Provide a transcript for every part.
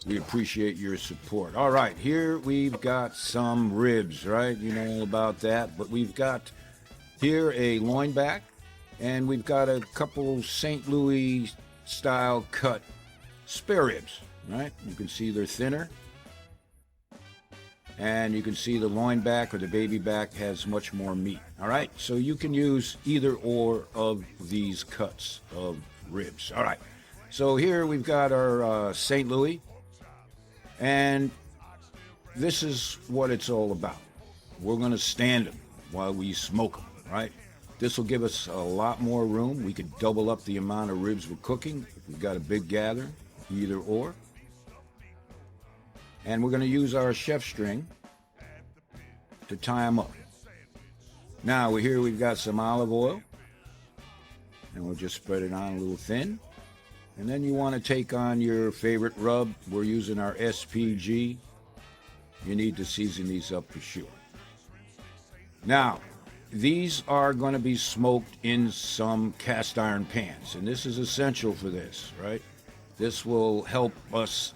We appreciate your support. All right, here we've got some ribs, right? You know all about that. But we've got here a loin back, and we've got a couple St. Louis style cut spare ribs, right? You can see they're thinner. And you can see the loin back or the baby back has much more meat. All right, so you can use either or of these cuts of ribs. All right, so here we've got our St. Louis, and this is what it's all about. We're going to stand them while we smoke them, right? This will give us a lot more room. We could double up the amount of ribs we're cooking if we've got a big gathering, either or. And we're going to use our chef string to tie them up. Now here we've got some olive oil, and we'll just spread it on a little thin. And then you want to take on your favorite rub. We're using our SPG. You need to season these up for sure. Now, these are going to be smoked in some cast iron pans, and this is essential for this, right? This will help us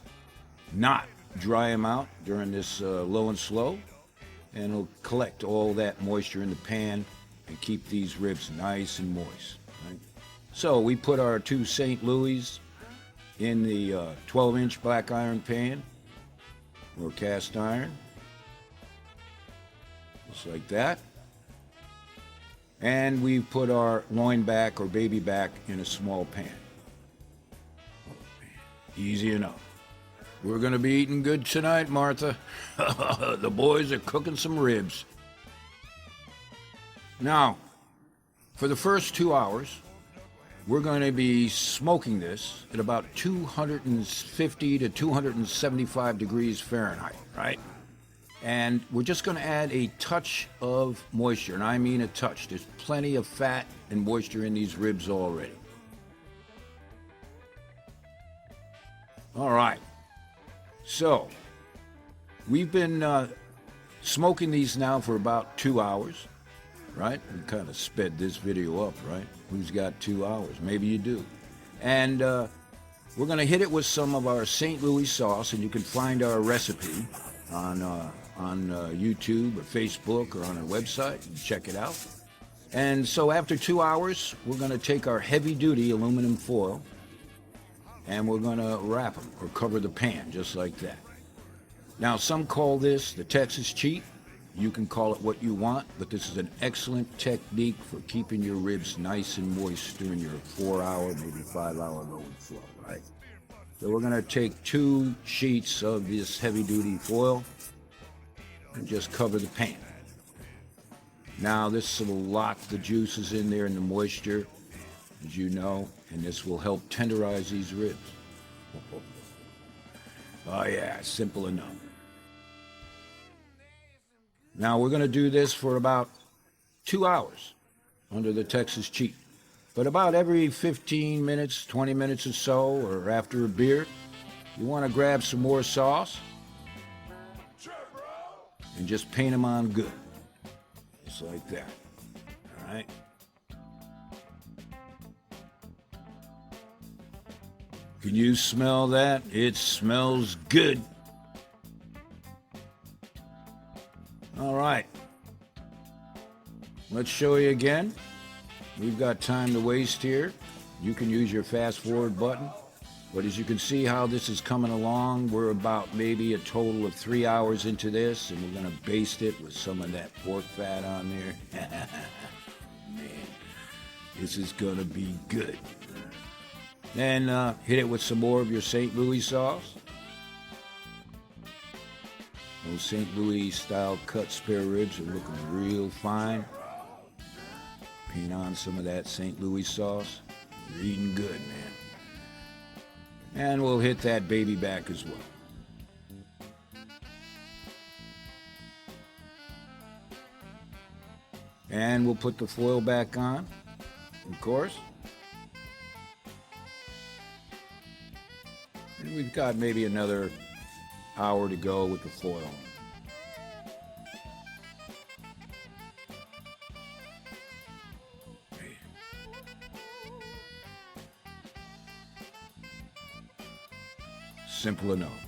not dry them out during this low and slow, and it'll collect all that moisture in the pan and keep these ribs nice and moist, right? So we put our two St. Louis in the 12-inch black iron pan or cast iron, just like that. And we put our loin back or baby back in a small pan. Easy enough. We're going to be eating good tonight, Martha. The boys are cooking some ribs. Now, for the first 2 hours, we're going to be smoking this at about 250 to 275 degrees Fahrenheit, right? And we're just going to add a touch of moisture, and I mean a touch. There's plenty of fat and moisture in these ribs already. All right. So, we've been smoking these now for about 2 hours, right? We kind of sped this video up, right? Who's got 2 hours? Maybe you do. And we're going to hit it with some of our St. Louis sauce, and you can find our recipe on YouTube or Facebook or on our website and check it out. And so after 2 hours, we're going to take our heavy-duty aluminum foil, and we're going to wrap them or cover the pan just like that. Now, some call this the Texas cheat. You can call it what you want, but this is an excellent technique for keeping your ribs nice and moist during your 4-hour, maybe 5-hour low and slow, right? So we're going to take 2 sheets of this heavy-duty foil and just cover the pan. Now, this will lock the juices in there and the moisture, as you know, and this will help tenderize these ribs. Oh yeah, simple enough. Now we're going to do this for about 2 hours under the Texas cheat. But about every 15 minutes, 20 minutes or so, or after a beer, you want to grab some more sauce and just paint them on good. Just like that. All right? Can you smell that? It smells good. All right. Let's show you again. We've got time to waste here. You can use your fast forward button. But as you can see how this is coming along, we're about maybe a total of 3 hours into this, and we're going to baste it with some of that pork fat on there. Man, this is going to be good. Then hit it with some more of your St. Louis sauce. Those St. Louis style cut spare ribs are looking real fine. Paint on some of that St. Louis sauce. You're eating good, man. And we'll hit that baby back as well. And we'll put the foil back on, of course. And we've got maybe another hour to go with the foil on. Simple enough.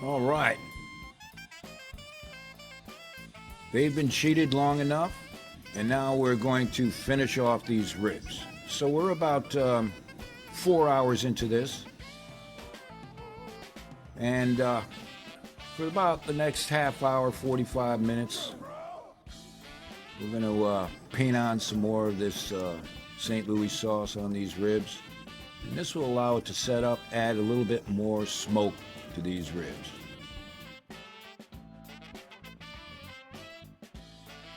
All right. They've been cheated long enough, and now we're going to finish off these ribs. So we're about 4 hours into this. And for about the next half hour, 45 minutes, we're going to paint on some more of this St. Louis sauce on these ribs. And this will allow it to set up, add a little bit more smoke to these ribs.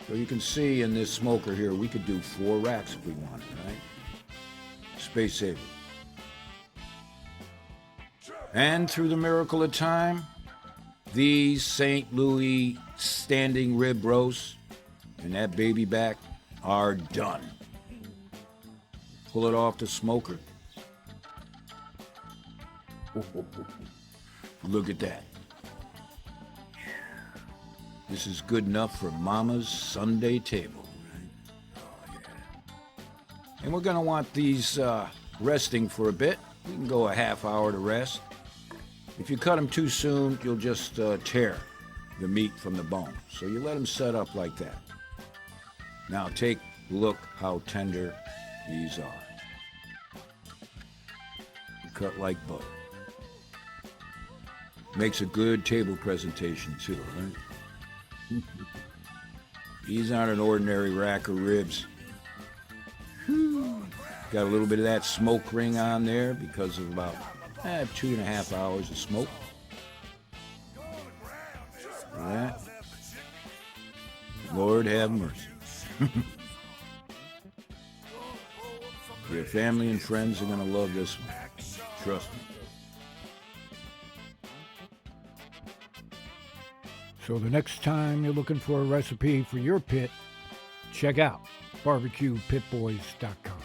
So you can see in this smoker here, we could do 4 racks if we wanted, right? Space saving. And through the miracle of time, these St. Louis standing rib roasts and that baby back are done. Pull it off the smoker. Look at that. This is good enough for Mama's Sunday table. And we're going to want these resting for a bit. We can go a half hour to rest. If you cut them too soon, you'll just tear the meat from the bone. So you let them set up like that. Now take a look how tender these are. Cut like butter. Makes a good table presentation too, right? These aren't an ordinary rack of ribs. Got a little bit of that smoke ring on there because of about 2.5 hours of smoke. That. Lord have mercy. Your family and friends are going to love this one. Trust me. So the next time you're looking for a recipe for your pit, check out BBQPitBoys.com.